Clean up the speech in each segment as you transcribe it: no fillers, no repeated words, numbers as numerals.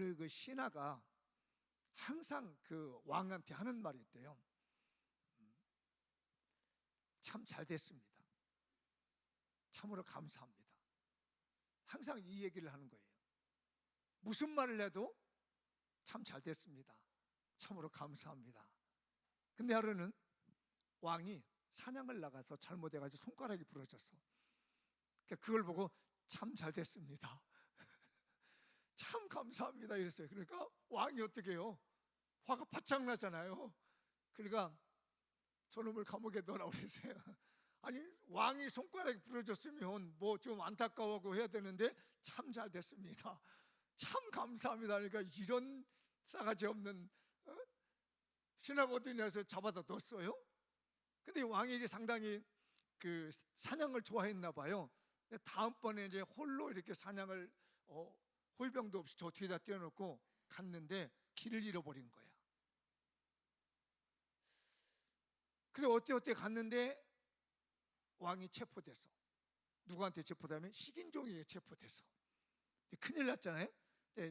어느 그 신하가 항상 그 왕한테 하는 말이 있대요. 참 잘 됐습니다. 참으로 감사합니다. 항상 이 얘기를 하는 거예요. 무슨 말을 해도 참 잘 됐습니다. 참으로 감사합니다. 근데 하루는 왕이 사냥을 나가서 잘못해가지고 손가락이 부러졌어. 그걸 보고 참 잘 됐습니다. 참 감사합니다 이랬어요. 그러니까 왕이 어떻게 해요? 화가 바짝 나잖아요. 그러니까 저놈을 감옥에 넣으라고 그랬어요. 아니 왕이 손가락이 부러졌으면 뭐 좀 안타까워하고 해야 되는데 참 잘 됐습니다, 참 감사합니다. 그러니까 이런 싸가지 없는 신하가 어디냐서 잡아다 뒀어요. 근데 왕에게 상당히 그 사냥을 좋아했나 봐요. 다음번에 이제 홀로 이렇게 사냥을 호위병도 없이 저 뒤에다 띄워놓고 갔는데 길을 잃어버린 거야. 그래 어때 갔는데 왕이 체포돼서, 누구한테 체포되면 식인종에게 체포돼서 큰일 났잖아요.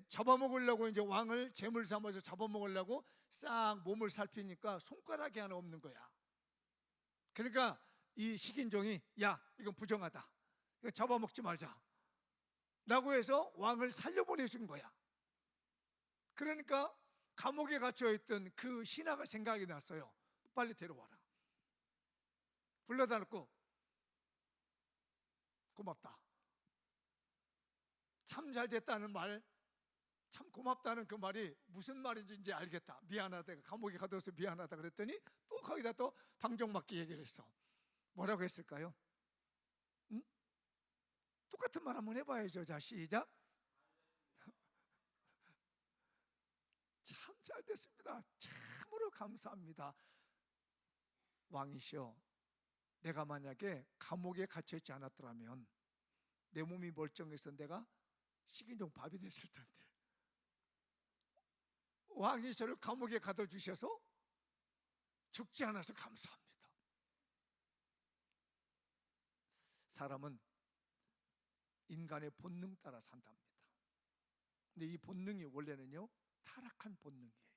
잡아먹으려고 이제 왕을 제물 삼아서 잡아먹으려고 싹 몸을 살피니까 손가락이 하나 없는 거야. 그러니까 이 식인종이 야 이건 부정하다, 이거 잡아먹지 말자 라고 해서 왕을 살려보내준 거야. 그러니까 감옥에 갇혀있던 그 신하가 생각이 났어요. 빨리 데려와라. 불러다 놓고 고맙다, 참 잘 됐다는 말, 참 고맙다는 그 말이 무슨 말인지 이제 알겠다, 미안하다, 감옥에 가둬서 미안하다 그랬더니 또 거기다 또 방정맞게 얘기를 했어. 뭐라고 했을까요? 응? 똑같은 말 한번 해봐야죠. 자 시작. 참 잘 됐습니다, 참으로 감사합니다. 왕이시여, 내가 만약에 감옥에 갇혀있지 않았더라면 내 몸이 멀쩡해서 내가 식인종 밥이 됐을 텐데 왕이 저를 감옥에 가둬주셔서 죽지 않아서 감사합니다. 사람은 인간의 본능 따라 산답니다. 근데 이 본능이 원래는요 타락한 본능이에요.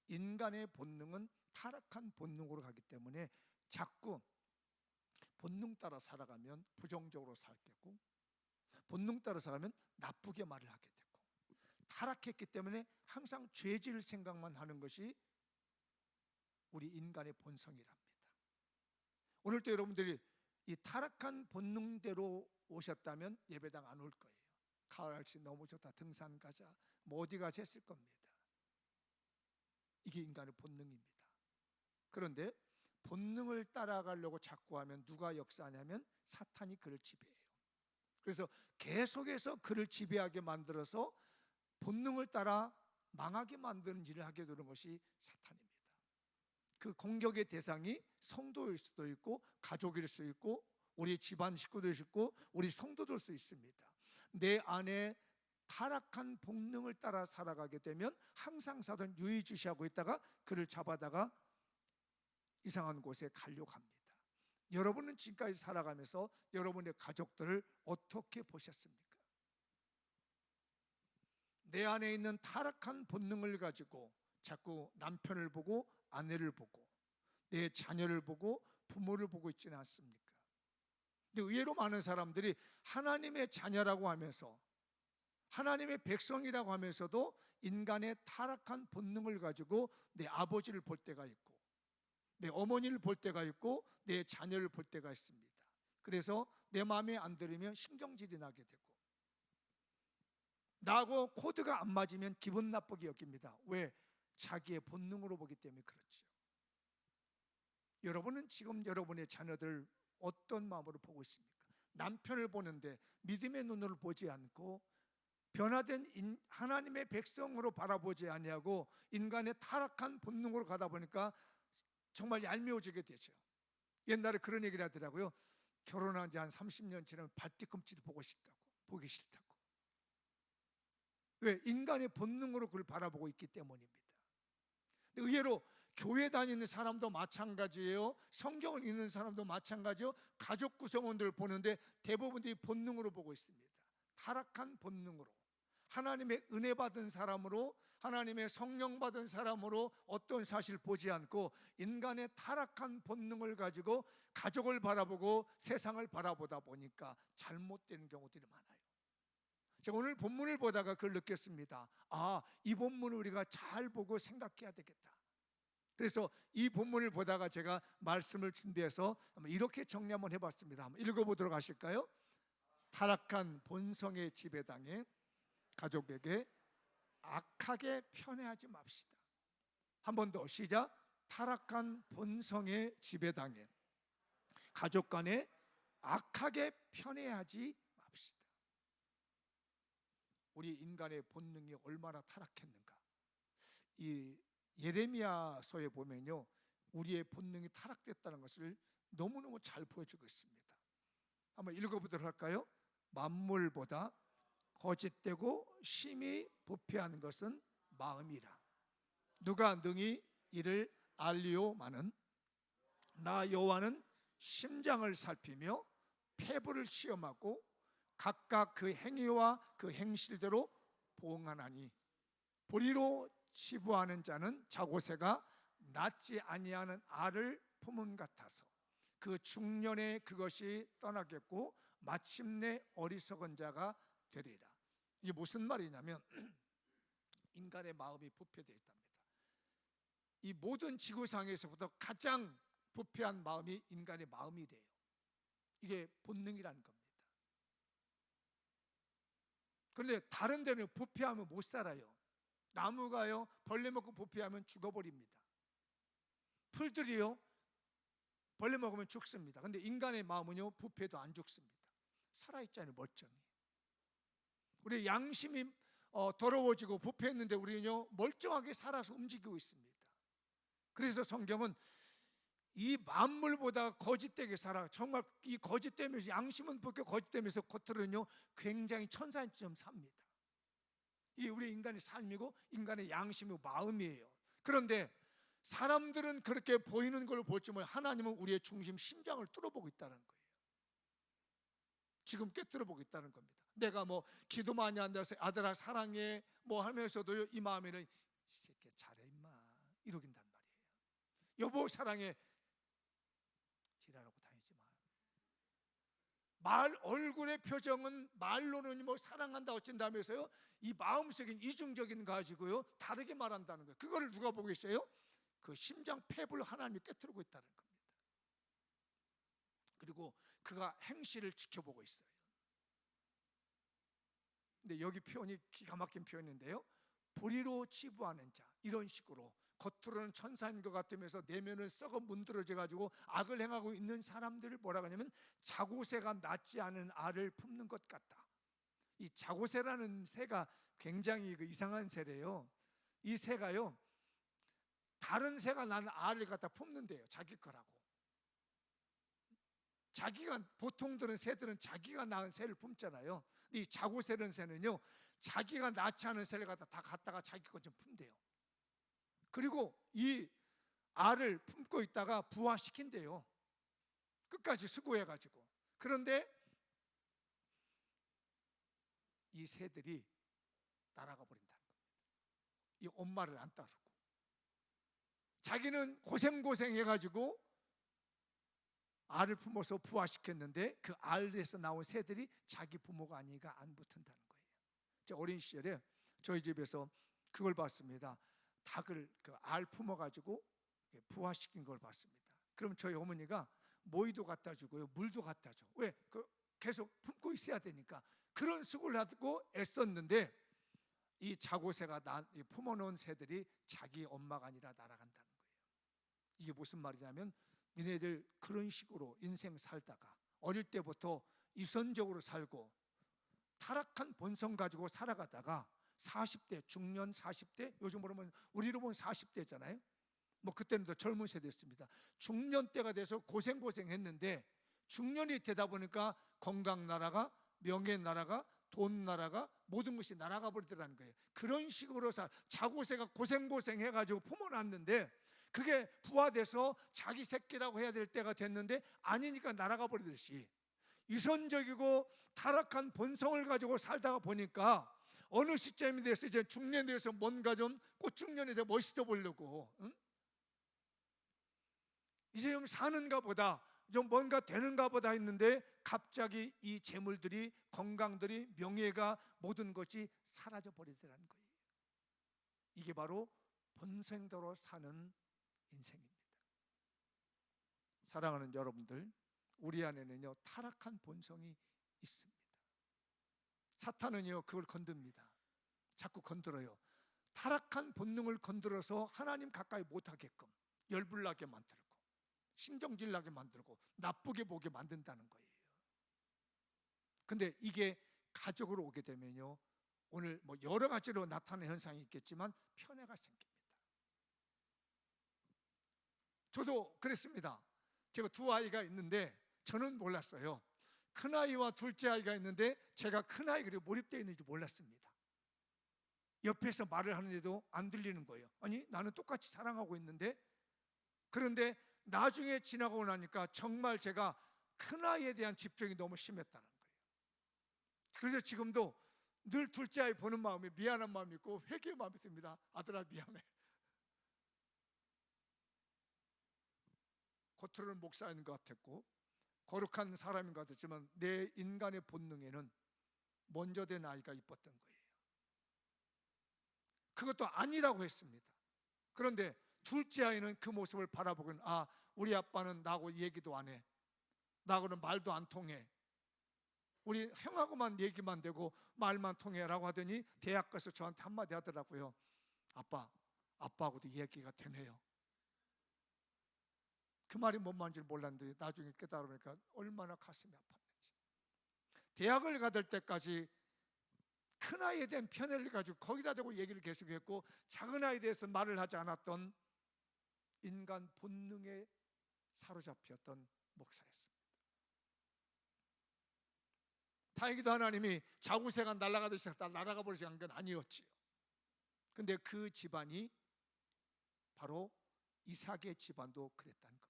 인간의 본능은 타락한 본능으로 가기 때문에 자꾸 본능 따라 살아가면 부정적으로 살겠고, 본능 따라 살아가면 나쁘게 말을 하게 되고, 타락했기 때문에 항상 죄질 생각만 하는 것이 우리 인간의 본성이랍니다. 오늘도 여러분들이 이 타락한 본능대로 오셨다면 예배당 안 올 거예요. 가을 날씨 너무 좋다, 등산 가자, 뭐 어디 가자 했을 겁니다. 이게 인간의 본능입니다. 그런데 본능을 따라가려고 자꾸 하면 누가 역사하냐면 사탄이 그를 지배해요. 그래서 계속해서 그를 지배하게 만들어서 본능을 따라 망하게 만드는 일을 하게 되는 것이 사탄입니다. 그 공격의 대상이 성도일 수도 있고 가족일 수 있고 우리 집안 식구들 수 있고 우리 성도들 수 있습니다. 내 안에 타락한 본능을 따라 살아가게 되면 항상 사탄은 유의주시하고 있다가 그를 잡아다가 이상한 곳에 가려고 합니다. 여러분은 지금까지 살아가면서 여러분의 가족들을 어떻게 보셨습니까? 내 안에 있는 타락한 본능을 가지고 자꾸 남편을 보고 아내를 보고 내 자녀를 보고 부모를 보고 있지는 않습니까? 근데 의외로 많은 사람들이 하나님의 자녀라고 하면서 하나님의 백성이라고 하면서도 인간의 타락한 본능을 가지고 내 아버지를 볼 때가 있고 내 어머니를 볼 때가 있고 내 자녀를 볼 때가 있습니다. 그래서 내 마음에 안 들으면 신경질이 나게 되고 나하고 코드가 안 맞으면 기분 나쁘게 여깁니다. 왜? 자기의 본능으로 보기 때문에 그렇죠. 여러분은 지금 여러분의 자녀들 어떤 마음으로 보고 있습니까? 남편을 보는데 믿음의 눈으로 보지 않고 변화된 하나님의 백성으로 바라보지 아니하고 인간의 타락한 본능으로 가다 보니까 정말 얄미워지게 되죠. 옛날에 그런 얘기를 하더라고요. 결혼한 지 한 30년 지나면 발뒤꿈치도 보기 싫다고. 왜? 인간의 본능으로 그걸 바라보고 있기 때문입니다. 근데 의외로 교회 다니는 사람도 마찬가지예요. 성경을 읽는 사람도 마찬가지예요. 가족 구성원들을 보는데 대부분들이 본능으로 보고 있습니다. 타락한 본능으로. 하나님의 은혜 받은 사람으로, 하나님의 성령 받은 사람으로 어떤 사실 보지 않고 인간의 타락한 본능을 가지고 가족을 바라보고 세상을 바라보다 보니까 잘못된 경우들이 많아요. 제가 오늘 본문을 보다가 그걸 느꼈습니다. 이 본문을 우리가 잘 보고 생각해야 되겠다. 그래서 이 본문을 보다가 제가 말씀을 준비해서 이렇게 정리 한번 해봤습니다. 한번 읽어보도록 하실까요? 타락한 본성의 지배당해 가족에게 악하게 편애하지 맙시다. 한 번 더 시작. 타락한 본성의 지배당해 가족 간에 악하게 편애하지 맙시다. 우리 인간의 본능이 얼마나 타락했는가. 이 예레미야서에 보면요, 우리의 본능이 타락됐다는 것을 너무너무 잘 보여주고 있습니다. 한번 읽어보도록 할까요? 만물보다 거짓되고 심히 부패한 것은 마음이라. 누가 능히 이를 알리오마는 나 여호와는 심장을 살피며 폐부를 시험하고 각각 그 행위와 그 행실대로 보응하나니 보리로 치부하는 자는 자고새가 낳지 아니하는 알을 품음 같아서 그 중년에 그것이 떠나겠고 마침내 어리석은 자가 되리라. 이게 무슨 말이냐면 인간의 마음이 부패되어 있답니다. 이 모든 지구상에서부터 가장 부패한 마음이 인간의 마음이래요. 이게 본능이라는 겁니다. 그런데 다른 데는 부패하면 못 살아요. 나무가요, 벌레 먹고 부패하면 죽어버립니다. 풀들이요, 벌레 먹으면 죽습니다. 그런데 인간의 마음은요, 부패도 안 죽습니다. 살아있잖아요, 멀쩡히. 우리 양심이 더러워지고 부패했는데 우리는요, 멀쩡하게 살아서 움직이고 있습니다. 그래서 성경은 이 만물보다 거짓되게 살아. 정말 이 거짓되면서, 양심은 부패 거짓되면서 겉으로는요 굉장히 천사처럼 삽니다. 이 우리 인간의 삶이고 인간의 양심이고 마음이에요. 그런데 사람들은 그렇게 보이는 걸로 볼지 몰라도 하나님은 우리의 중심 심장을 뚫어보고 있다는 거예요. 지금 꿰뚫어보고 있다는 겁니다. 내가 뭐 기도 많이 한다서 아들아 사랑해 뭐 하면서도 이 마음에는 이 새끼 잘해 임마 이러긴단 말이에요. 여보 사랑해 지랄하고 다니지 마. 말 얼굴의 표정은 말로는 뭐 사랑한다 어쩐다면서요, 이 마음속인 이중적인 가지고요 다르게 말한다는 거예요. 그거를 누가 보고 있어요? 그 심장 폐부를 하나님이 꿰뚫고 있다는 겁니다. 그리고 그가 행실을 지켜보고 있어요. 근데 여기 표현이 기가 막힌 표현인데요, 불의로 치부하는 자, 이런 식으로 겉으로는 천사인 것 같으면서 내면은 썩어 문드러져 가지고 악을 행하고 있는 사람들을 뭐라고 하냐면 자고새가 낳지 않은 알을 품는 것 같다. 이 자고새라는 새가 굉장히 이상한 새래요. 이 새가요 다른 새가 낳은 알을 갖다 품는데요, 자기 거라고. 자기가, 보통들은 새들은 자기가 낳은 새를 품잖아요. 근데 이 자고새라는 새는요 자기가 낳지 않은 새를 갖다 다 갖다가 자기 것 좀 품대요. 그리고 이 알을 품고 있다가 부화시킨대요, 끝까지 수고해가지고. 그런데 이 새들이 날아가 버린다는 겁니다. 이 엄마를 안 따르고 자기는 고생 해가지고 알을 품어서 부화시켰는데 그 알에서 나온 새들이 자기 부모가 아니니까 안 붙은다는 거예요. 제가 어린 시절에 저희 집에서 그걸 봤습니다. 닭을 그 알 품어가지고 부화시킨 걸 봤습니다. 그럼 저희 어머니가 모이도 갖다 주고요, 물도 갖다 줘. 왜? 그 계속 품고 있어야 되니까. 그런 수고를 하고 애썼는데 이 자고새가 품어놓은 새들이 자기 엄마가 아니라 날아간다는 거예요. 이게 무슨 말이냐면 니네들 그런 식으로 인생 살다가 어릴 때부터 이선적으로 살고 타락한 본성 가지고 살아가다가 40대, 중년 40대, 요즘으로 보면 우리로 보면 40대잖아요. 뭐 그때는 더 젊은 세대였습니다. 중년 때가 돼서 고생했는데 중년이 되다 보니까 건강 날아가, 명예 날아가, 돈 날아가, 모든 것이 날아가 버리더라는 거예요. 그런 식으로 자고새가 고생해가지고 품어놨는데 그게 부화돼서 자기 새끼라고 해야 될 때가 됐는데 아니니까 날아가 버리듯이 유선적이고 타락한 본성을 가지고 살다가 보니까 어느 시점이 돼서 이제 중년에 대해서 뭔가 좀 꽃중년에 대해 멋있어 보려고, 응? 이제 좀 사는가 보다, 좀 뭔가 되는가 보다 했는데 갑자기 이 재물들이, 건강들이, 명예가, 모든 것이 사라져 버리더라는 거예요. 이게 바로 본생대로 사는 인생입니다. 사랑하는 여러분들, 우리 안에는요 타락한 본성이 있습니다. 사탄은요 그걸 건듭니다. 자꾸 건드려요. 타락한 본능을 건드려서 하나님 가까이 못하게끔 열불나게 만들고 신경질 나게 만들고 나쁘게 보게 만든다는 거예요. 근데 이게 가족으로 오게 되면요, 오늘 뭐 여러 가지로 나타나는 현상이 있겠지만 편애가 생깁니다. 저도 그랬습니다. 제가 두 아이가 있는데 저는 몰랐어요. 큰아이와 둘째 아이가 있는데 제가 큰아이 그리고 몰입되어 있는지 몰랐습니다. 옆에서 말을 하는데도 안 들리는 거예요. 아니 나는 똑같이 사랑하고 있는데. 그런데 나중에 지나고 나니까 정말 제가 큰아이에 대한 집중이 너무 심했다는 거예요. 그래서 지금도 늘 둘째 아이 보는 마음에 미안한 마음이 있고 회개의 마음이 듭니다. 아들아 미안해. 겉으로는 목사인 것 같았고 거룩한 사람인 것 같았지만 내 인간의 본능에는 먼저 된 아이가 이뻤던 거예요. 그것도 아니라고 했습니다. 그런데 둘째 아이는 그 모습을 바라보고는 우리 아빠는 나하고 얘기도 안 해. 나하고는 말도 안 통해. 우리 형하고만 얘기만 되고 말만 통해라고 하더니 대학 가서 저한테 한마디 하더라고요. 아빠하고도 얘기가 되네요. 그 말이 뭔 말인지 몰랐는데 나중에 깨달으니까 얼마나 가슴이 아팠는지. 대학을 가들 때까지 큰아이에 대한 편애를 가지고 거기다 대고 얘기를 계속했고 작은아이에 대해서 말을 하지 않았던 인간 본능에 사로잡혔던 목사였습니다. 다행히도 하나님이 자구새가 날아가듯이 날아가 버리지 않은 건 아니었지요. 근데 그 집안이 바로 이삭의 집안도 그랬다는 겁니다.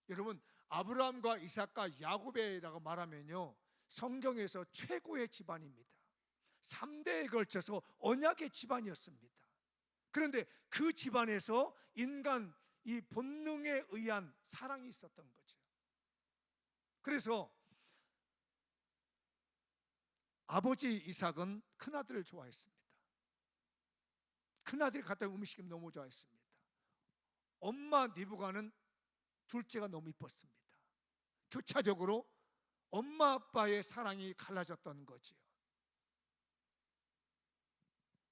여러분, 아브라함과 이삭과 야곱이라고 말하면요 성경에서 최고의 집안입니다. 3대에 걸쳐서 언약의 집안이었습니다. 그런데 그 집안에서 인간 이 본능에 의한 사랑이 있었던 거죠. 그래서 아버지 이삭은 큰아들을 좋아했습니다. 큰아들이 갖다 음식을 너무 좋아했습니다. 엄마 리브가는 둘째가 너무 이뻤습니다. 교차적으로 엄마 아빠의 사랑이 갈라졌던 거지요.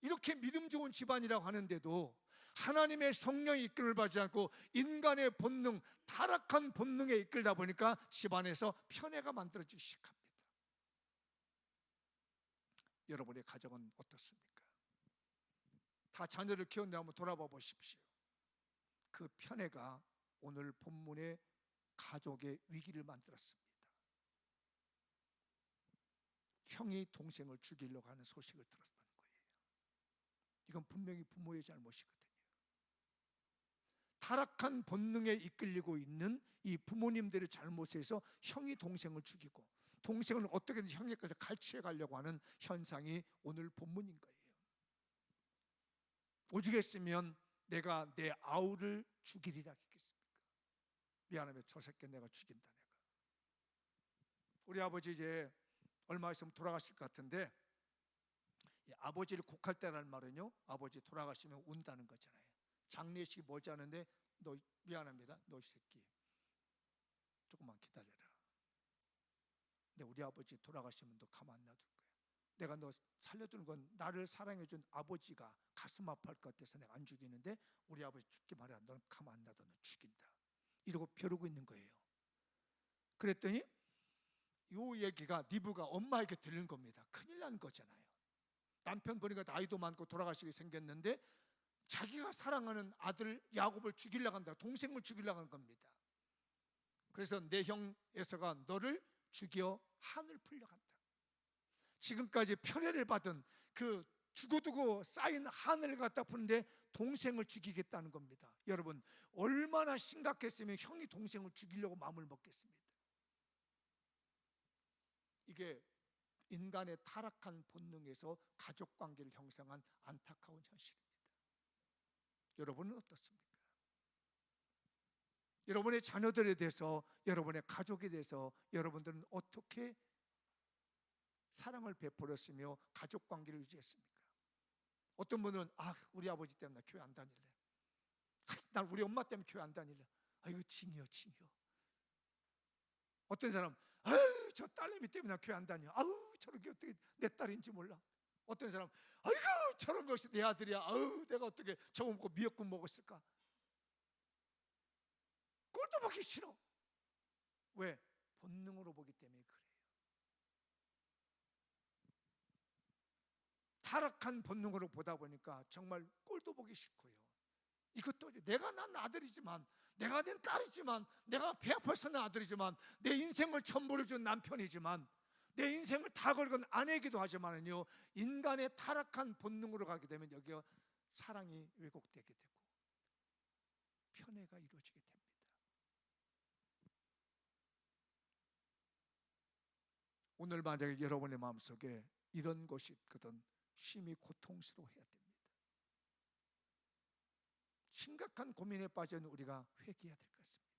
이렇게 믿음 좋은 집안이라고 하는데도 하나님의 성령의 이끌을 받지 않고 인간의 본능, 타락한 본능에 이끌다 보니까 집안에서 편애가 만들어지기 시작합니다. 여러분의 가정은 어떻습니까? 다 자녀를 키웠는데 한번 돌아봐 보십시오. 그 편애가 오늘 본문의 가족의 위기를 만들었습니다. 형이 동생을 죽이려고 하는 소식을 들었던 거예요. 이건 분명히 부모의 잘못이거든요. 타락한 본능에 이끌리고 있는 이 부모님들의 잘못에서 형이 동생을 죽이고 동생을 어떻게든 형에게서 갈취해 가려고 하는 현상이 오늘 본문인 거예요. 오죽했으면 내가 내 아우를 죽이리라 했겠습니까? 미안하면 저 새끼 내가 죽인다. 내가 우리 아버지 이제 얼마 있으면 돌아가실 것 같은데 아버지를 곡할 때라는 말은요 아버지 돌아가시면 운다는 거잖아요. 장례식이 멀지 않은데 너 미안합니다. 너 이 새끼 조금만 기다려라. 근데 우리 아버지 돌아가시면 너 가만 안 놔둘 거야. 내가 너 살려두는 건 나를 사랑해준 아버지가 가슴 아파할 것 같아서 내가 안 죽이는데 우리 아버지 죽기 말이야. 너는 가만 안 놔둬. 너 죽인다. 이러고 벼르고 있는 거예요. 그랬더니 요 얘기가 리브가 엄마에게 들린 겁니다. 큰일 난 거잖아요. 남편 보니까 나이도 많고 돌아가시게 생겼는데 자기가 사랑하는 아들 야곱을 죽이려고 한다. 동생을 죽이려고 한 겁니다. 그래서 내 형 에서가 너를 죽여 한을 풀려고 한다. 지금까지 편애를 받은 그 두고두고 쌓인 한을 갖다 푸는데 동생을 죽이겠다는 겁니다. 여러분 얼마나 심각했으면 형이 동생을 죽이려고 마음을 먹겠습니다. 이게 인간의 타락한 본능에서 가족 관계를 형성한 안타까운 현실입니다. 여러분은 어떻습니까? 여러분의 자녀들에 대해서, 여러분의 가족에 대해서 여러분들은 어떻게 사랑을 베풀었으며 가족 관계를 유지했습니까? 어떤 분은 우리 아버지 때문에 교회 안 다닐래. 난 우리 엄마 때문에 교회 안 다닐래. 이거 징이요. 어떤 사람, 저 딸내미 때문에 교회 안 다녀. 저렇게 어떻게 내 딸인지 몰라. 어떤 사람, 저런 것이 내 아들이야. 내가 어떻게 저거 먹고 미역국 먹었을까? 꼴도 보기 싫어. 왜? 본능으로 보기 때문에 그래요. 타락한 본능으로 보다 보니까 정말 꼴도 보기 싫고요. 이것도 내가 난 아들이지만, 내가 낸 딸이지만, 내가 배 아파서 난 아들이지만, 내 인생을 전부를 준 남편이지만, 내 인생을 다 걸건 아내이기도 하지만요, 인간의 타락한 본능으로 가게 되면 여기에 사랑이 왜곡되게 되고 편애가 이루어지게 됩니다. 오늘 만약에 여러분의 마음속에 이런 것이 있거든 심히 고통스러워해야 됩니다. 심각한 고민에 빠진 우리가 회개해야 될 것 같습니다.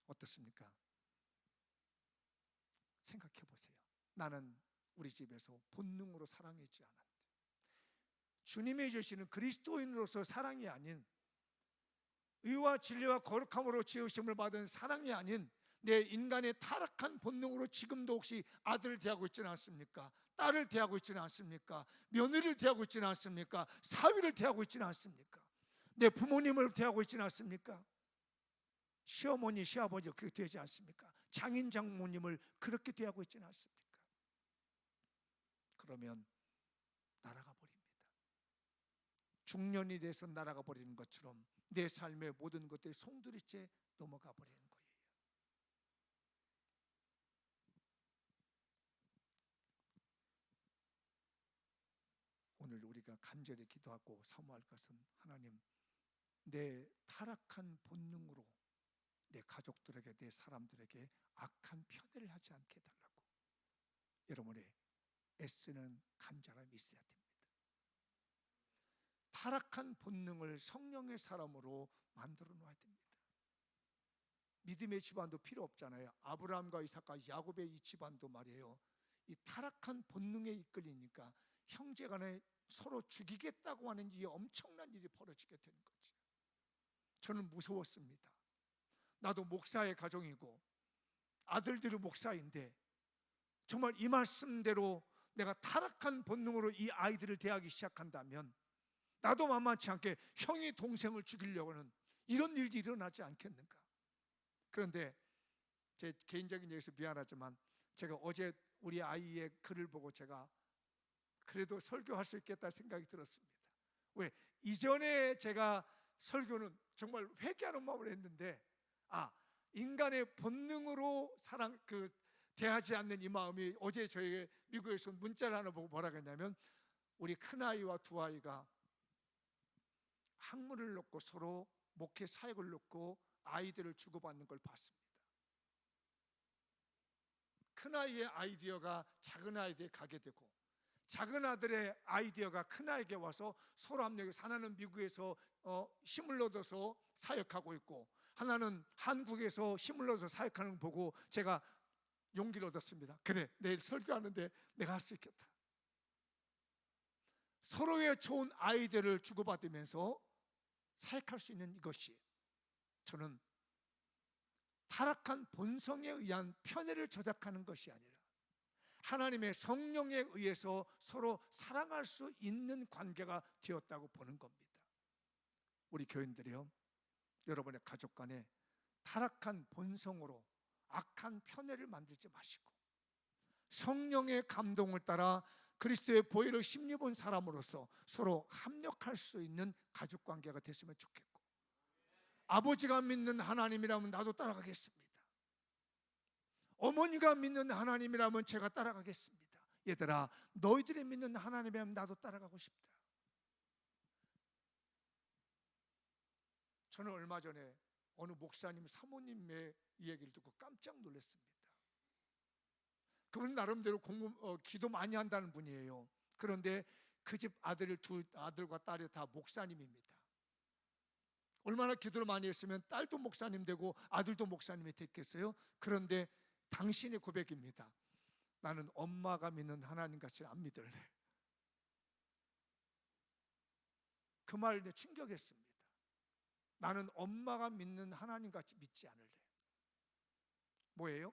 어떻습니까? 생각해 보세요. 나는 우리 집에서 본능으로 사랑했지 않았는데, 주님이 주시는 그리스도인으로서 사랑이 아닌, 의와 진리와 거룩함으로 지으심을 받은 사랑이 아닌 내 인간의 타락한 본능으로 지금도 혹시 아들을 대하고 있지는 않습니까? 딸을 대하고 있지는 않습니까? 며느리를 대하고 있지는 않습니까? 사위를 대하고 있지는 않습니까? 내 부모님을 대하고 있지는 않습니까? 시어머니, 시아버지 그렇게 되지 않습니까? 장인, 장모님을 그렇게 대하고 있지는 않습니까? 그러면 날아가 버립니다. 중년이 돼서 날아가 버리는 것처럼 내 삶의 모든 것들이 송두리째 넘어가 버리는 거예요. 오늘 우리가 간절히 기도하고 사모할 것은, 하나님, 내 타락한 본능으로 내 가족들에게, 내 사람들에게 악한 편애를 하지 않게 해달라고 여러분의 애쓰는 간절함이 있어야 됩니다. 타락한 본능을 성령의 사람으로 만들어 놓아야 됩니다. 믿음의 집안도 필요 없잖아요. 아브라함과 이삭과 야곱의 이 집안도 말이에요, 이 타락한 본능에 이끌리니까 형제간에 서로 죽이겠다고 하는 이 엄청난 일이 벌어지게 되는 거지. 저는 무서웠습니다. 나도 목사의 가정이고 아들들이 목사인데 정말 이 말씀대로 내가 타락한 본능으로 이 아이들을 대하기 시작한다면 나도 만만치 않게 형이 동생을 죽이려고 하는 이런 일이 일어나지 않겠는가. 그런데 제 개인적인 얘기에서 미안하지만 제가 어제 우리 아이의 글을 보고 제가 그래도 설교할 수 있겠다 생각이 들었습니다. 왜? 이전에 제가 설교는 정말 회개하는 마음으로 했는데 인간의 본능으로 대하지 않는 이 마음이 어제 저에게 미국에서 문자를 하나 보고 뭐라고 했냐면, 우리 큰아이와 두 아이가 학문을 놓고 서로 목회 사역을 놓고 아이들을 주고받는 걸 봤습니다. 큰아이의 아이디어가 작은아이에게 가게 되고 작은 아들의 아이디어가 큰아이에게 와서 서로 합력해서 하나는 미국에서 힘을 얻어서 사역하고 있고 하나는 한국에서 힘을 얻어서 사역하는 걸 보고 제가 용기를 얻었습니다. 그래, 내일 설교하는데 내가 할 수 있겠다. 서로의 좋은 아이디어를 주고받으면서 사역할 수 있는 이것이, 저는 타락한 본성에 의한 편애를 조작하는 것이 아니라 하나님의 성령에 의해서 서로 사랑할 수 있는 관계가 되었다고 보는 겁니다. 우리 교인들이요, 여러분의 가족 간에 타락한 본성으로 악한 편애를 만들지 마시고 성령의 감동을 따라 그리스도의 보혈을 힘입은 사람으로서 서로 합력할 수 있는 가족 관계가 됐으면 좋겠고, 아버지가 믿는 하나님이라면 나도 따라가겠습니다. 어머니가 믿는 하나님이라면 제가 따라가겠습니다. 얘들아, 너희들이 믿는 하나님이라면 나도 따라가고 싶다. 저는 얼마 전에 어느 목사님 사모님의 이 얘기를 듣고 깜짝 놀랐습니다. 그분 나름대로 기도 많이 한다는 분이에요. 그런데 그 집 두 아들과 딸이 다 목사님입니다. 얼마나 기도를 많이 했으면 딸도 목사님 되고 아들도 목사님이 됐겠어요? 그런데 당신의 고백입니다. 나는 엄마가 믿는 하나님 같이 안 믿을래. 그 말에 충격했습니다. 나는 엄마가 믿는 하나님 같이 믿지 않을래. 뭐예요?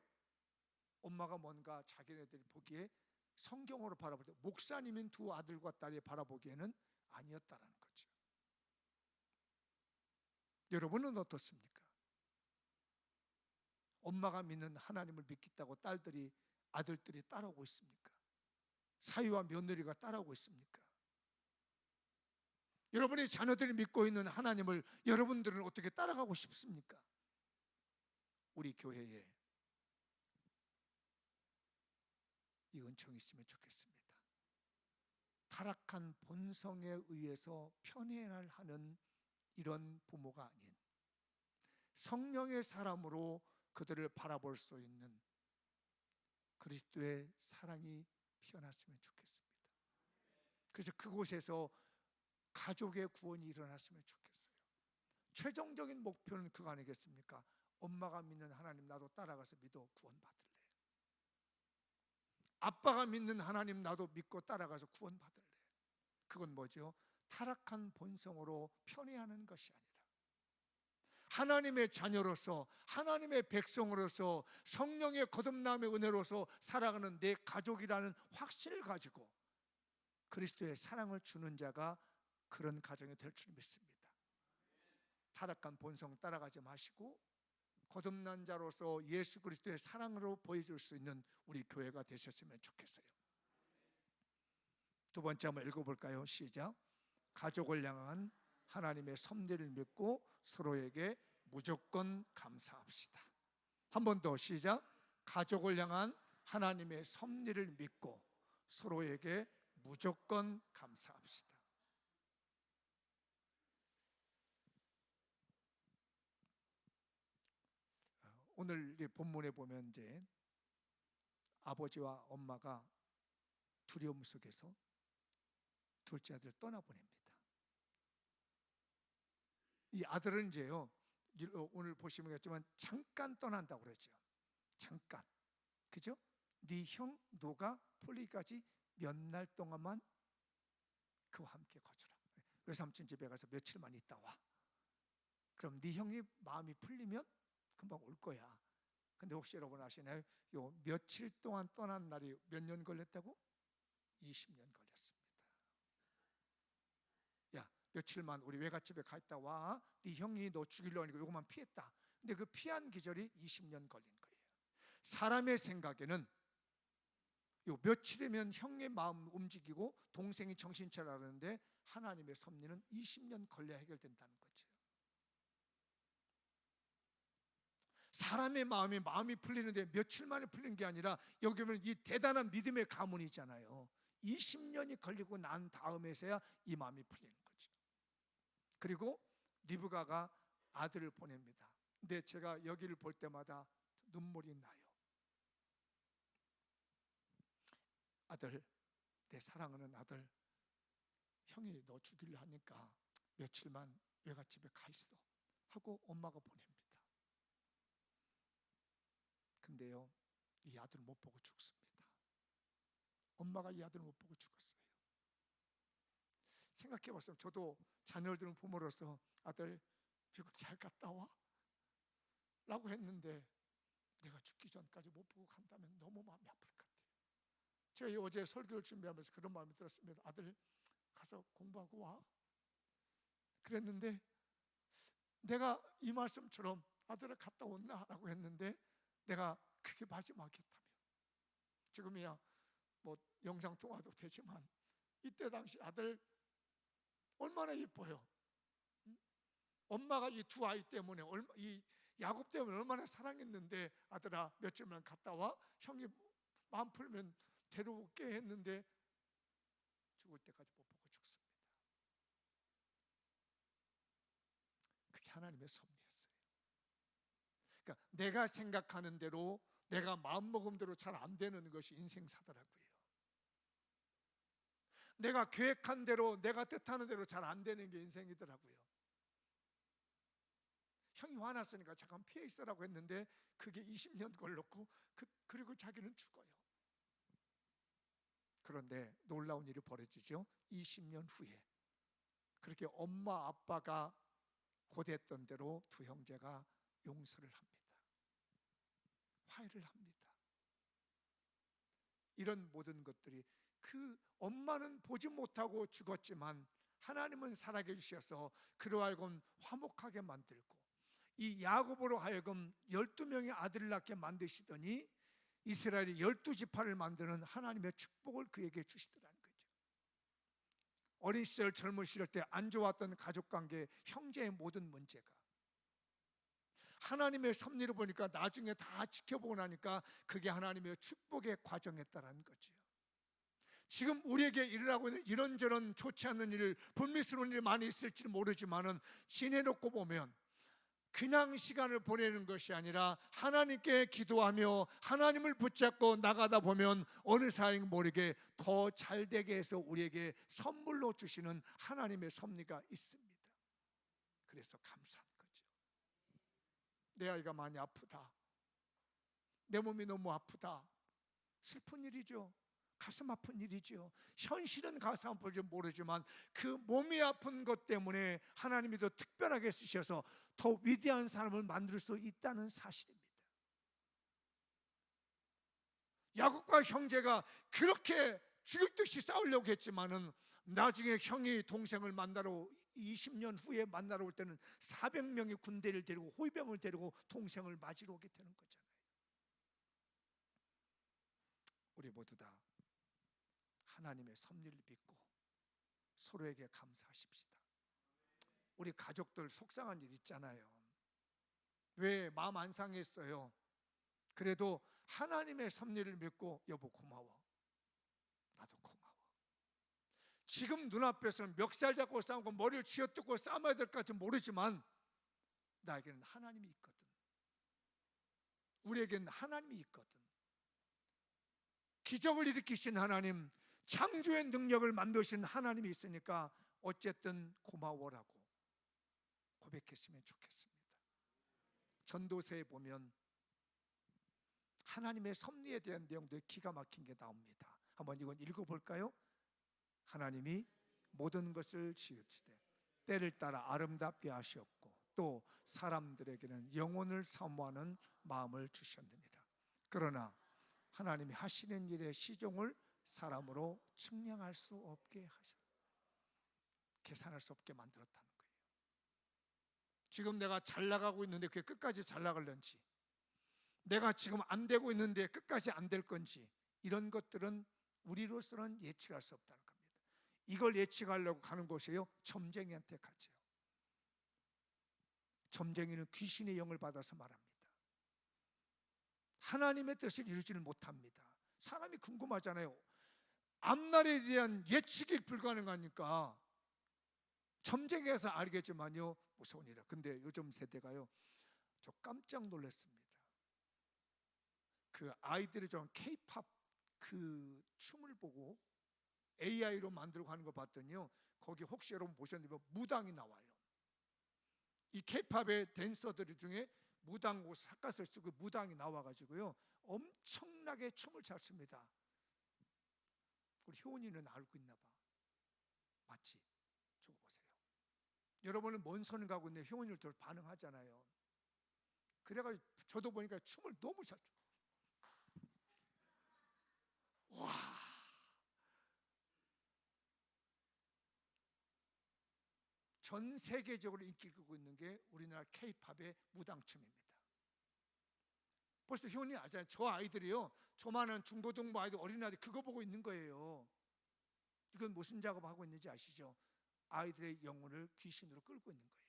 엄마가 뭔가 자기네들이 보기에 성경으로 바라볼 때 목사님인 두 아들과 딸이 바라보기에는 아니었다라는 거죠. 여러분은 어떻습니까? 엄마가 믿는 하나님을 믿겠다고 아들들이 따라오고 있습니까? 사위와 며느리가 따라오고 있습니까? 여러분의 자녀들이 믿고 있는 하나님을 여러분들은 어떻게 따라가고 싶습니까? 우리 교회에 이 은총이 있으면 좋겠습니다. 타락한 본성에 의해서 편애를 하는 이런 부모가 아닌 성령의 사람으로 그들을 바라볼 수 있는 그리스도의 사랑이 피어났으면 좋겠습니다. 그래서 그곳에서 가족의 구원이 일어났으면 좋겠어요. 최종적인 목표는 그거 아니겠습니까? 엄마가 믿는 하나님 나도 따라가서 믿어 구원받을래. 아빠가 믿는 하나님 나도 믿고 따라가서 구원받을래. 그건 뭐죠? 타락한 본성으로 편애하는 것이 아니라 하나님의 자녀로서 하나님의 백성으로서 성령의 거듭남의 은혜로서 살아가는 내 가족이라는 확신을 가지고 그리스도의 사랑을 주는 자가 그런 가정이 될 줄 믿습니다. 타락한 본성 따라가지 마시고 거듭난 자로서 예수 그리스도의 사랑으로 보여줄 수 있는 우리 교회가 되셨으면 좋겠어요. 두 번째 한번 읽어볼까요? 시작. 가족을 향한 하나님의 섭리를 믿고 서로에게 무조건 감사합시다. 한 번 더 시작. 가족을 향한 하나님의 섭리를 믿고 서로에게 무조건 감사합시다. 오늘 본문에 보면 이제 아버지와 엄마가 두려움 속에서 둘째 아들을 떠나보냅니다. 이 아들은 이제요, 오늘 보시면 알겠지만 잠깐 떠난다고 그러죠. 잠깐, 그죠? 네 형 노가 풀리기까지 몇 날 동안만 그와 함께 거주라. 외삼촌 집에 가서 며칠만 있다 와. 그럼 네 형이 마음이 풀리면 금방 올 거야. 근데 혹시 여러분 아시나요? 요 며칠 동안 떠난 날이 몇 년 걸렸다고? 20년 걸렸습니다. 야, 며칠만 우리 외갓집에 가 있다 와. 네 형이 너 죽이려고 하니까 요것만 피했다. 근데 그 피한 기절이 20년 걸린 거예요. 사람의 생각에는 요 며칠이면 형의 마음 움직이고 동생이 정신 차리는데 하나님의 섭리는 20년 걸려야 해결된다는 거죠. 사람의 마음이 풀리는데 며칠 만에 풀리는 게 아니라 여기 보면 이 대단한 믿음의 가문이잖아요. 20년이 걸리고 난 다음에서야 이 마음이 풀리는 거죠. 그리고 리브가가 아들을 보냅니다. 근데 제가 여기를 볼 때마다 눈물이 나요. 아들, 내 사랑하는 아들, 형이 너 죽이려 하니까 며칠만 외갓집에 가 있어 하고 엄마가 보냅니다. 근데요, 이 아들을 못 보고 죽습니다. 엄마가 이 아들을 못 보고 죽었어요. 생각해 봤어요. 저도 자녀를 두는 부모로서 아들 미국 잘 갔다 와 라고 했는데 내가 죽기 전까지 못 보고 간다면 너무 마음이 아플 것 같아요. 제가 어제 설교를 준비하면서 그런 마음이 들었습니다. 아들 가서 공부하고 와 그랬는데 내가 이 말씀처럼 아들을 갔다 온나 라고 했는데 내가 그게 마지막이었다면 지금이야 뭐 영상통화도 되지만 이때 당시 아들 얼마나 이뻐요. 엄마가 이 두 아이 때문에 이 야곱 때문에 얼마나 사랑했는데 아들아 며칠만 갔다 와 형이 마음 풀면 데려올게 했는데 죽을 때까지 못 보고 죽습니다. 그게 하나님의 섭리였어요. 그러니까 내가 생각하는 대로 내가 마음먹음대로 잘 안 되는 것이 인생사더라고요. 내가 계획한 대로, 내가 뜻하는 대로 잘 안 되는 게 인생이더라고요. 형이 화났으니까 잠깐 피해 있으라고 했는데 그게 20년 걸렸고 그리고 자기는 죽어요. 그런데 놀라운 일이 벌어지죠. 20년 후에 그렇게 엄마 아빠가 고대했던 대로 두 형제가 용서를 합니다. 화해를 합니다. 이런 모든 것들이, 그 엄마는 보지 못하고 죽었지만 하나님은 살아계셔서 그로 하여금 화목하게 만들고, 이 야곱으로 하여금 12명의 아들을 낳게 만드시더니 이스라엘이 12지파를 만드는 하나님의 축복을 그에게 주시더라는 거죠. 어린 시절 젊은 시절 때 안 좋았던 가족관계, 형제의 모든 문제가 하나님의 섭리를 보니까 나중에 다 지켜보고 나니까 그게 하나님의 축복의 과정이었다는 거죠. 지금 우리에게 일어나고 있는 이런저런 좋지 않은 일, 불미스러운 일이 많이 있을지 모르지만은 지내놓고 보면 그냥 시간을 보내는 것이 아니라 하나님께 기도하며 하나님을 붙잡고 나가다 보면 어느 사이 모르게 더 잘되게 해서 우리에게 선물로 주시는 하나님의 섭리가 있습니다. 그래서 감사한 거죠. 내 아이가 많이 아프다, 내 몸이 너무 아프다, 슬픈 일이죠. 가슴 아픈 일이죠. 현실은 가슴 아플지 모르지만 그 몸이 아픈 것 때문에 하나님이 더 특별하게 쓰셔서 더 위대한 사람을 만들 수 있다는 사실입니다. 야곱과 형제가 그렇게 죽을 듯이 싸우려고 했지만은 나중에 형이 동생을 만나러 20년 후에 만나러 올 때는 400명의 군대를 데리고 호위병을 데리고 동생을 맞으러 오게 되는 거잖아요. 우리 모두 다 하나님의 섭리를 믿고 서로에게 감사하십시다. 우리 가족들 속상한 일 있잖아요. 왜 마음 안 상했어요? 그래도 하나님의 섭리를 믿고 여보 고마워, 나도 고마워. 지금 눈앞에서는 멱살 잡고 싸우고 머리를 쥐어뜯고 싸워야 될까지 모르지만 나에게는 하나님이 있거든. 우리에게는 하나님이 있거든. 기적을 일으키신 하나님, 창조의 능력을 만드신 하나님이 있으니까 어쨌든 고마워라고 고백했으면 좋겠습니다. 전도서에 보면 하나님의 섭리에 대한 내용들 기가 막힌 게 나옵니다. 한번 이건 읽어볼까요? 하나님이 모든 것을 지으시되 때를 따라 아름답게 하셨고 또 사람들에게는 영혼을 사모하는 마음을 주셨느니라. 그러나 하나님이 하시는 일의 시종을 사람으로 측량할 수 없게 하셨다. 계산할 수 없게 만들었다는 거예요. 지금 내가 잘 나가고 있는데 그게 끝까지 잘 나갈런지, 내가 지금 안 되고 있는데 끝까지 안 될 건지, 이런 것들은 우리로서는 예측할 수 없다는 겁니다. 이걸 예측하려고 가는 곳이에요. 점쟁이한테 가죠. 점쟁이는 귀신의 영을 받아서 말합니다. 하나님의 뜻을 이루지를 못합니다. 사람이 궁금하잖아요. 앞날에 대한 예측이 불가능하니까 점쟁이에서 알겠지만요, 무서운 일이라. 근데 요즘 세대가요, 저 깜짝 놀랐습니다. 그 아이들이 좀 K-팝 그 춤을 보고 AI로 만들고 하는 거 봤더니요, 거기 혹시 여러분 보셨는데 무당이 나와요. 이 K-팝의 댄서들 중에 무당 옷 삿갓을 쓰고 무당이 나와가지고요 엄청나게 춤을 잘 춥니다. 우리 효은이는 알고 있나 봐. 맞지? 저거 보세요. 여러분은 먼 손을 가고 있는데 효은이를 더 반응하잖아요. 그래가지고 저도 보니까 춤을 너무 잘 춰. 와, 전 세계적으로 인기를 끌고 있는 게 우리나라 K-팝의 무당춤입니다. 벌써 효은이 알잖아요. 저 아이들이요, 저만한 중고등부 아이들, 어린아이들 그거 보고 있는 거예요. 이건 무슨 작업하고 있는지 아시죠? 아이들의 영혼을 귀신으로 끌고 있는 거예요.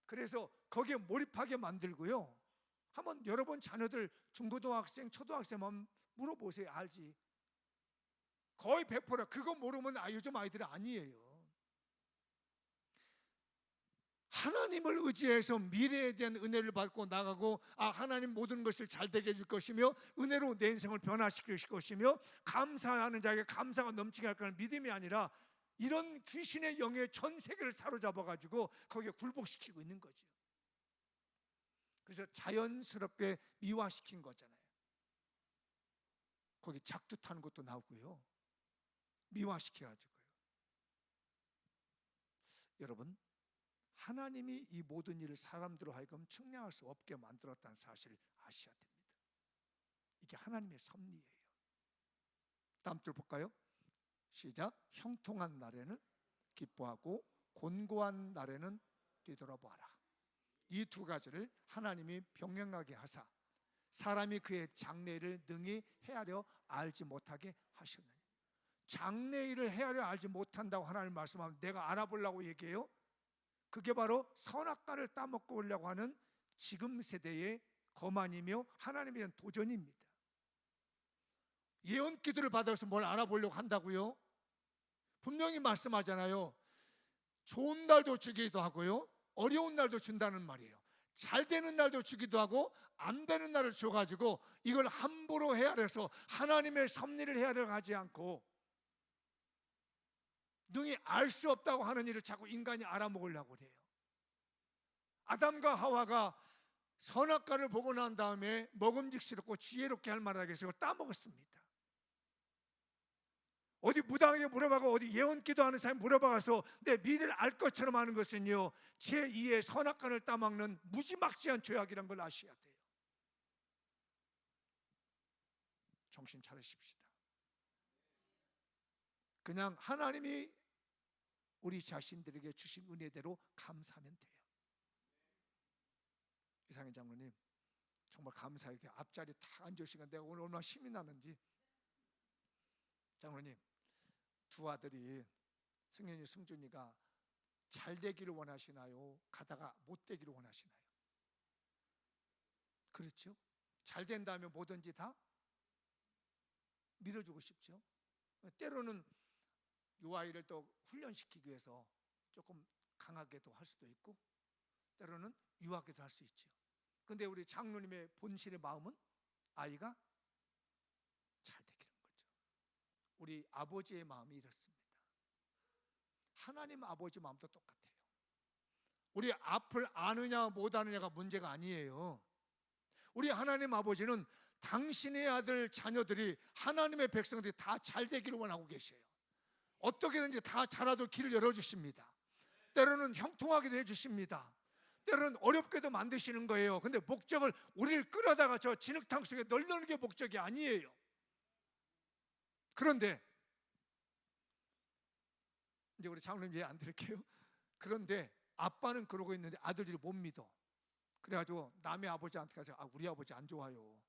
그래서 거기에 몰입하게 만들고요, 한번 여러분 자녀들 중고등학생, 초등학생만 물어보세요. 알지? 거의 100%라. 그거 모르면 요즘 아이들이 아니에요. 하나님을 의지해서 미래에 대한 은혜를 받고 나가고, 하나님 모든 것을 잘 되게 해줄 것이며 은혜로 내 인생을 변화시킬 것이며 감사하는 자에게 감사가 넘치게 할 거라는 믿음이 아니라, 이런 귀신의 영의 전 세계를 사로잡아가지고 거기에 굴복시키고 있는 거죠. 그래서 자연스럽게 미화시킨 거잖아요. 거기 작두 타는 것도 나오고요, 미화시켜가지고요. 여러분, 하나님이 이 모든 일을 사람들로 하여금 측량할 수 없게 만들었다는 사실을 아셔야 됩니다. 이게 하나님의 섭리예요. 다음 줄 볼까요? 시작. 형통한 날에는 기뻐하고 곤고한 날에는 뒤돌아보아라. 이 두 가지를 하나님이 병행하게 하사 사람이 그의 장래일을 능히 헤아려 알지 못하게 하셨느니. 장래일을 헤아려 알지 못한다고 하나님 말씀하면 내가 알아보려고 얘기해요? 그게 바로 선악과를 따먹고 오려고 하는 지금 세대의 거만이며 하나님에 대한 도전입니다. 예언 기도를 받아서 뭘 알아보려고 한다고요? 분명히 말씀하잖아요. 좋은 날도 주기도 하고요, 어려운 날도 준다는 말이에요. 잘 되는 날도 주기도 하고 안 되는 날을 줘가지고 이걸 함부로 헤아려서 하나님의 섭리를 헤아려 가지 않고 능히 알 수 없다고 하는 일을 자꾸 인간이 알아먹으려고 해요. 아담과 하와가 선악과를 보고 난 다음에 먹음직스럽고 지혜롭게 할 만하게 해서 따먹었습니다. 어디 무당에게 물어봐고 어디 예언 기도하는 사람이 물어봐서 내 미래를 알 것처럼 하는 것은요, 제2의 선악과를 따먹는 무지막지한 죄악이란 걸 아셔야 돼요. 정신 차리십시다. 그냥 하나님이 우리 자신들에게 주신 은혜대로 감사하면 돼요. 이상희 장로님, 정말 감사하게 앞자리 다 앉으시니까 내가 오늘 얼마나 힘이 나는지. 장로님, 두 아들이 승현이, 승준이가 잘 되기를 원하시나요? 가다가 못 되기를 원하시나요? 그렇죠? 잘 된다면 뭐든지 다 밀어주고 싶죠. 때로는 이 아이를 또 훈련시키기 위해서 조금 강하게도 할 수도 있고 때로는 유하게도 할 수 있죠. 근데 우리 장로님의 본실의 마음은 아이가 잘 되기는 거죠. 우리 아버지의 마음이 이렇습니다. 하나님 아버지 마음도 똑같아요. 우리 앞을 아느냐 못 아느냐가 문제가 아니에요. 우리 하나님 아버지는 당신의 아들 자녀들이, 하나님의 백성들이 다 잘 되기를 원하고 계세요. 어떻게든지 다 잘하도록 길을 열어주십니다. 때로는 형통하게도 해주십니다. 때로는 어렵게도 만드시는 거예요. 근데 목적을 우리를 끌어다가 저 진흙탕 속에 넣는 게 목적이 아니에요. 그런데 이제 우리 장로님 얘기 안 드릴게요. 그런데 아빠는 그러고 있는데 아들들이 못 믿어. 그래가지고 남의 아버지한테 가서 우리 아버지 안 좋아요.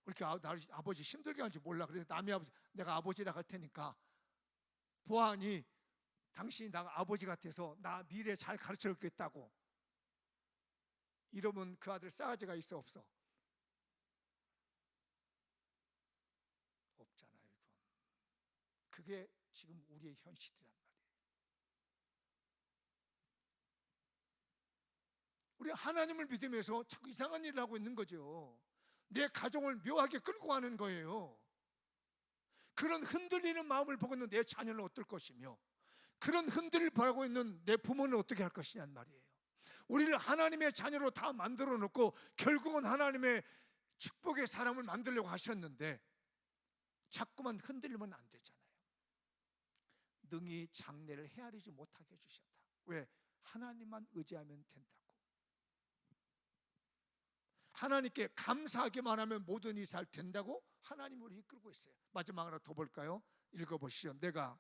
그렇게 아버지 힘들게 하는지 몰라. 그래서 남의 아버지, 내가 아버지라 할 테니까 보아하니 당신이 나 아버지 같아서 나 미래 잘 가르쳐 주겠다고. 이러면 그 아들 싸가지가 있어 없어? 없잖아요. 이건. 그게 지금 우리의 현실이란 말이에요. 우리 하나님을 믿으면서 자꾸 이상한 일을 하고 있는 거죠. 내 가정을 묘하게 끌고 가는 거예요. 그런 흔들리는 마음을 보고 있는 내 자녀는 어떨 것이며 그런 흔들을 바라고 있는 내 부모는 어떻게 할 것이냐는 말이에요. 우리를 하나님의 자녀로 다 만들어 놓고 결국은 하나님의 축복의 사람을 만들려고 하셨는데 자꾸만 흔들리면 안 되잖아요. 능히 장래를 헤아리지 못하게 해주셨다. 왜? 하나님만 의지하면 된다고. 하나님께 감사하기만 하면 모든 일이 잘 된다고 하나님이 우리를 이끌고 있어요. 마지막 하나 더 볼까요? 읽어보시죠. 내가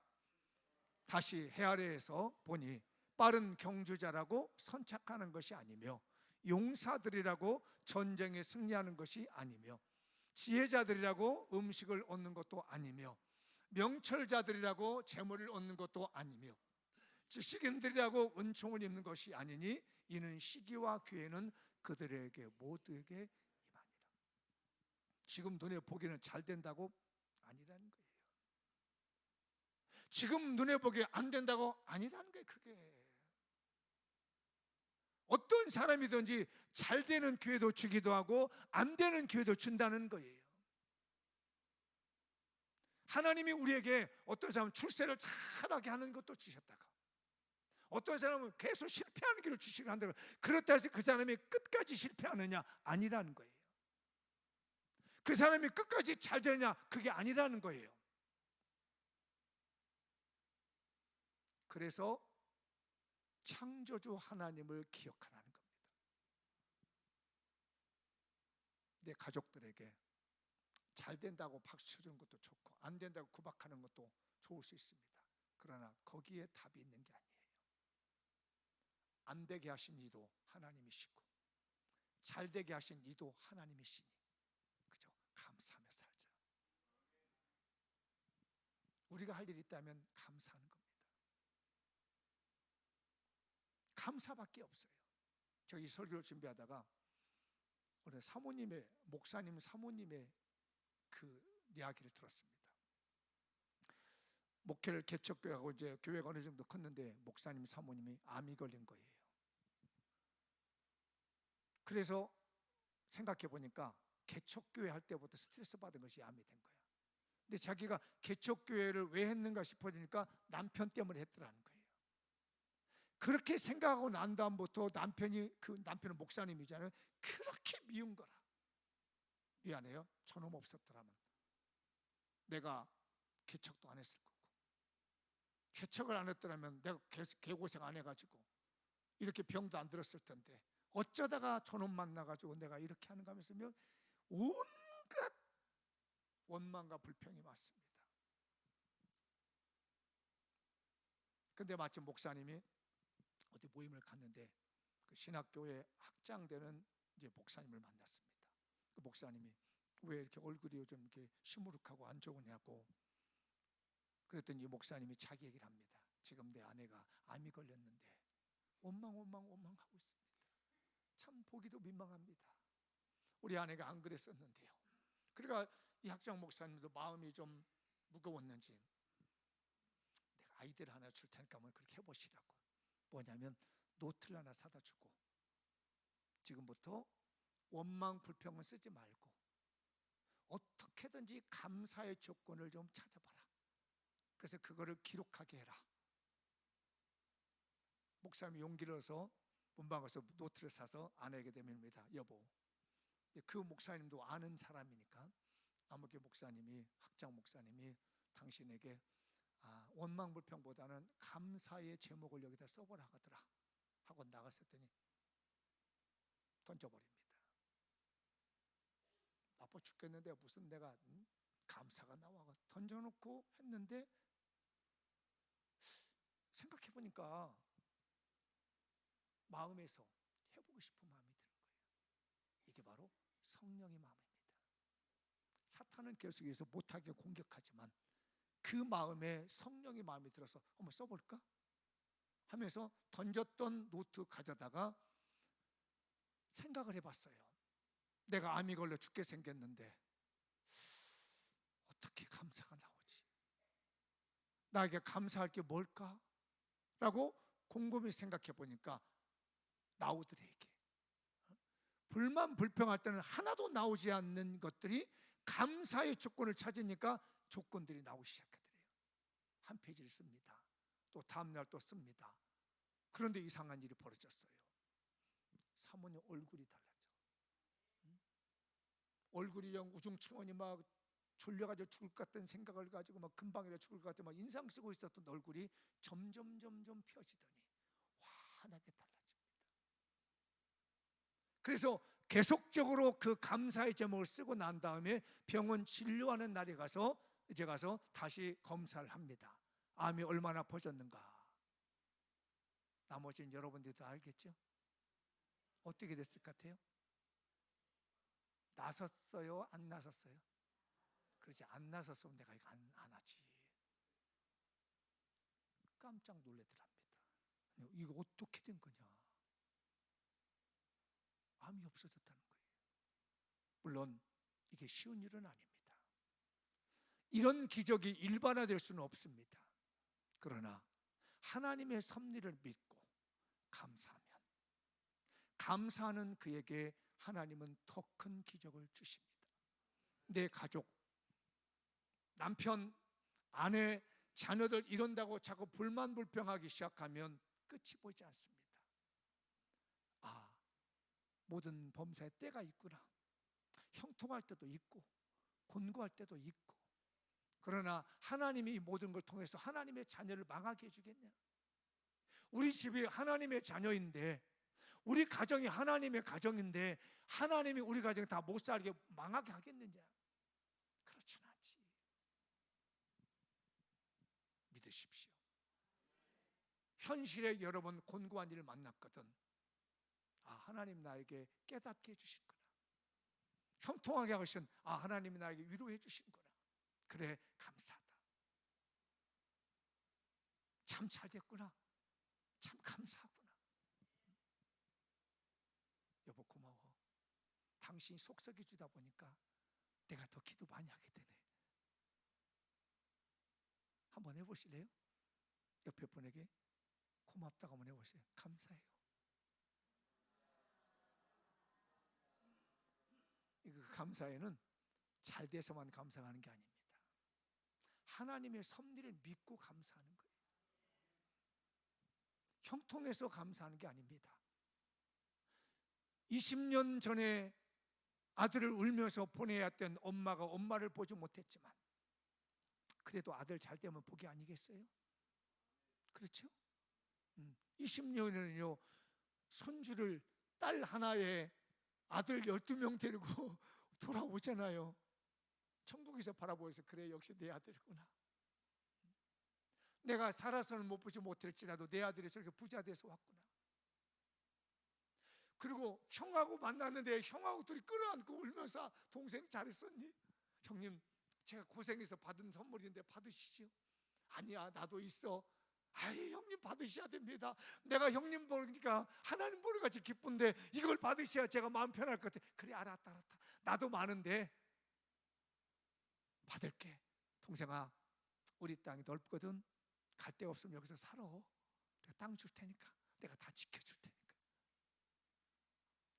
다시 헤아려서 보니 빠른 경주자라고 선착하는 것이 아니며 용사들이라고 전쟁에 승리하는 것이 아니며 지혜자들이라고 음식을 얻는 것도 아니며 명철자들이라고 재물을 얻는 것도 아니며 지식인들이라고 은총을 입는 것이 아니니 이는 시기와 기회는 그들에게 모두에게 임하니라. 지금 눈에 보기는 잘 된다고? 아니라는 거예요. 지금 눈에 보기에 안 된다고? 아니라는 거예요. 그게 어떤 사람이든지 잘 되는 기회도 주기도 하고 안 되는 기회도 준다는 거예요. 하나님이 우리에게 어떤 사람은 출세를 잘하게 하는 것도 주셨다가, 어떤 사람은 계속 실패하는 길을 주시긴 한다고, 그렇다 해서 그 사람이 끝까지 실패하느냐? 아니라는 거예요. 그 사람이 끝까지 잘 되느냐? 그게 아니라는 거예요. 그래서 창조주 하나님을 기억하라는 겁니다. 내 가족들에게 잘 된다고 박수 쳐주는 것도 좋고 안 된다고 구박하는 것도 좋을 수 있습니다. 그러나 거기에 답이 있는 게 아니에요. 안 되게 하신 이도 하나님이시고 잘 되게 하신 이도 하나님이시니, 그죠? 감사하며 살자. 우리가 할 일이 있다면 감사하는 겁니다. 감사밖에 없어요. 저희 설교를 준비하다가 오늘 사모님의, 목사님 사모님의 그 이야기를 들었습니다. 목회를 개척교회하고 이제 교회가 어느 정도 컸는데 목사님 사모님이 암이 걸린 거예요. 그래서 생각해 보니까 개척교회 할 때부터 스트레스 받은 것이 암이 된 거야. 근데 자기가 개척교회를 왜 했는가 싶어지니까 남편 때문에 했더라는 거예요. 그렇게 생각하고 난 다음부터 남편은 목사님이잖아요. 그렇게 미운 거라. 미안해요. 저놈 없었더라면 내가 개척도 안 했을 거고, 개척을 안 했더라면 내가 개고생 안 해가지고 이렇게 병도 안 들었을 텐데 어쩌다가 저놈 만나가지고 내가 이렇게 하는가 하면서 온갖 원망과 불평이 많습니다. 근데 마침 목사님이 어디 모임을 갔는데 그 신학교에 학장되는 이제 목사님을 만났습니다. 그 목사님이 왜 이렇게 얼굴이 요즘 이렇게 시무룩하고 안 좋으냐고 그랬더니 이 목사님이 자기 얘기를 합니다. 지금 내 아내가 암이 걸렸는데 원망하고 있습니다. 참 보기도 민망합니다. 우리 아내가 안 그랬었는데요. 그러니까 이 학장 목사님도 마음이 좀 무거웠는지 내가 아이디어 하나 줄 테니까 한번 그렇게 해보시라고. 뭐냐면 노트를 하나 사다 주고 지금부터 원망 불평은 쓰지 말고 어떻게든지 감사의 조건을 좀 찾아봐라. 그래서 그거를 기록하게 해라. 목사님이 용기를 얻어서 문방 가서 노트를 사서 아내에게 대면입니다. 여보, 그 목사님도 아는 사람이니까 아무개 목사님이, 학장 목사님이 당신에게 원망 불평보다는 감사의 제목을 여기다 써보라 하더라 하고 나갔었더니 던져버립니다. 나빠 죽겠는데 무슨 내가 감사가 나와 던져놓고 했는데 생각해보니까 마음에서 해보고 싶은 마음이 드는 거예요. 이게 바로 성령의 마음입니다. 사탄은 계속해서 못하게 공격하지만 그 마음에 성령의 마음이 들어서 한번 써볼까? 하면서 던졌던 노트 가져다가 생각을 해봤어요. 내가 암이 걸려 죽게 생겼는데 어떻게 감사가 나오지? 나에게 감사할 게 뭘까? 라고 곰곰이 생각해 보니까 나오더래게. 불만 불평할 때는 하나도 나오지 않는 것들이 감사의 조건을 찾으니까 조건들이 나오기 시작하더래요. 한 페이지를 씁니다. 또 다음날 또 씁니다. 그런데 이상한 일이 벌어졌어요. 사모님 얼굴이 달라져. 얼굴이 영 우중충하니 막 졸려가지고 죽을 것 같은 생각을 가지고 막 금방이라 죽을 것 같은 막 인상 쓰고 있었던 얼굴이 점점 펴지더니 환하게 달라집니다. 그래서 계속적으로 그 감사의 제목을 쓰고 난 다음에 병원 진료하는 날에 가서 다시 검사를 합니다. 암이 얼마나 퍼졌는가. 나머지는 여러분들이 다 알겠죠? 어떻게 됐을 것 같아요? 나섰어요? 안 나섰어요? 그렇지, 안 나섰으면 내가 이거 안 하지. 깜짝 놀래더랍니다. 이거 어떻게 된 거냐? 암이 없어졌다는 거예요. 물론 이게 쉬운 일은 아닙니다. 이런 기적이 일반화될 수는 없습니다. 그러나 하나님의 섭리를 믿고 감사하면 감사하는 그에게 하나님은 더 큰 기적을 주십니다. 내 가족, 남편, 아내, 자녀들 이런다고 자꾸 불만불평하기 시작하면 끝이 보이지 않습니다. 아, 모든 범사에 때가 있구나. 형통할 때도 있고 곤고할 때도 있고. 그러나 하나님이 이 모든 걸 통해서 하나님의 자녀를 망하게 해주겠냐? 우리 집이 하나님의 자녀인데, 우리 가정이 하나님의 가정인데 하나님이 우리 가정 다 못 살게 망하게 하겠느냐? 그렇진 않지. 믿으십시오. 현실에 여러 번 곤고한 일을 만났거든. 아, 하나님 나에게 깨닫게 해주시구나. 형통하게 하신, 아, 하나님이 나에게 위로해 주신구나. 그래, 감사하다. 참 잘 됐구나. 참 감사하구나. 여보 고마워. 당신이 속삭여 주다 보니까 내가 더 기도 많이 하게 되네. 한번 해보실래요? 옆에 분에게 고맙다고 한번 해보세요. 감사해요. 그 감사에는 잘 돼서만 감사하는 게 아닙니다. 하나님의 섭리를 믿고 감사하는 거예요. 형통해서 감사하는 게 아닙니다. 20년 전에 아들을 울면서 보내야 했던 엄마가 엄마를 보지 못했지만 그래도 아들 잘 되면 복이 아니겠어요? 그렇죠? 20년이면요 손주를 딸 하나에 아들 12명 데리고 돌아오잖아요. 천국에서 바라보면서 그래, 역시 내 아들이구나. 내가 살아서는 못 보지 못할지라도 내 아들이 저렇게 부자 돼서 왔구나. 그리고 형하고 만났는데 형하고 둘이 끌어안고 울면서 동생 잘했었니? 형님 제가 고생해서 받은 선물인데 받으시죠. 아니야, 나도 있어. 아이, 형님 받으셔야 됩니다. 내가 형님 보니까 하나님 보는 같이 기쁜데 이걸 받으셔야 제가 마음 편할 것 같아. 그래, 알았다. 나도 많은데 받을게. 동생아, 우리 땅이 넓거든. 갈 데가 없으면 여기서 살아. 내가 땅 줄 테니까, 내가 다 지켜줄 테니까.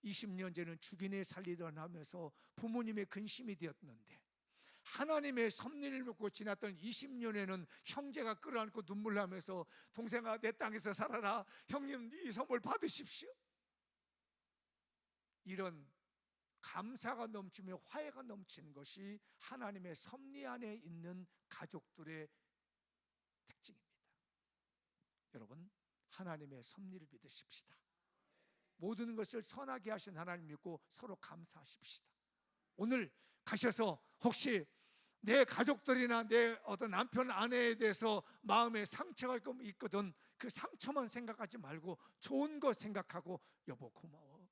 20년 전에는 죽이네 살리던 하면서 부모님의 근심이 되었는데 하나님의 섭리를 믿고 지났던 20년에는 형제가 끌어안고 눈물 나면서 동생아, 내 땅에서 살아라. 형님 이 선물 받으십시오. 이런 감사가 넘치며 화해가 넘치는 것이 하나님의 섭리 안에 있는 가족들의 특징입니다. 여러분, 하나님의 섭리를 믿으십시다. 모든 것을 선하게 하신 하나님 믿고 서로 감사하십시다. 오늘 가셔서 혹시 내 가족들이나 내 어떤 남편 아내에 대해서 마음에 상처가 있거든, 그 상처만 생각하지 말고 좋은 것 생각하고, 여보 고마워,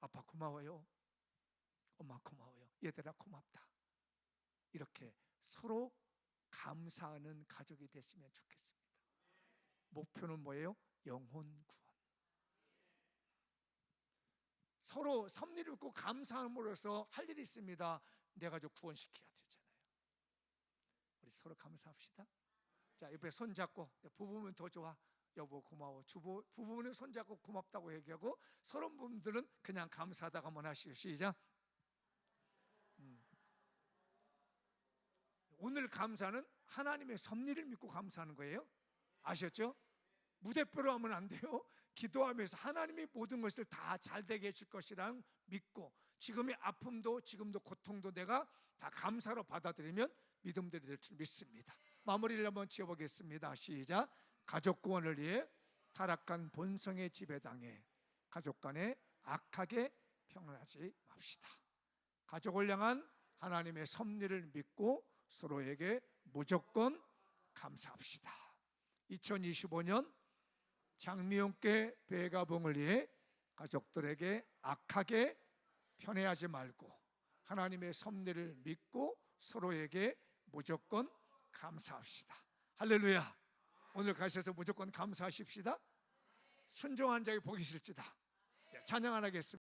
아빠 고마워요, 엄마 고마워요, 얘들아 고맙다. 이렇게 서로 감사하는 가족이 됐으면 좋겠습니다. 목표는 뭐예요? 영혼 구원. 서로 섭리를 믿고 감사함으로써 할 일이 있습니다. 내 가족 구원시켜야 되잖아요. 우리 서로 감사합시다. 자, 옆에 손잡고, 부부면 더 좋아. 여보 고마워. 부부는 손잡고 고맙다고 얘기하고, 서로 분들은 그냥 감사하다고 한번 하시죠. 시작. 오늘 감사는 하나님의 섭리를 믿고 감사하는 거예요. 아셨죠? 무대표로 하면 안 돼요. 기도하면서 하나님이 모든 것을 다 잘되게 해줄 것이란 믿고, 지금의 아픔도 지금도 고통도 내가 다 감사로 받아들이면 믿음대로 될 줄 믿습니다. 마무리를 한번 지어보겠습니다. 시작. 가족 구원을 위해 타락한 본성의 지배당해 가족 간에 악하게 평론하지 맙시다. 가족을 향한 하나님의 섭리를 믿고 서로에게 무조건 감사합시다. 2025년 장미용께 배가봉을 위해 가족들에게 악하게 편애하지 말고 하나님의 섭리를 믿고 서로에게 무조건 감사합시다. 할렐루야. 오늘 가셔서 무조건 감사하십시다. 순종한 자에게 복이 있을지다. 찬양 안 하겠습니다.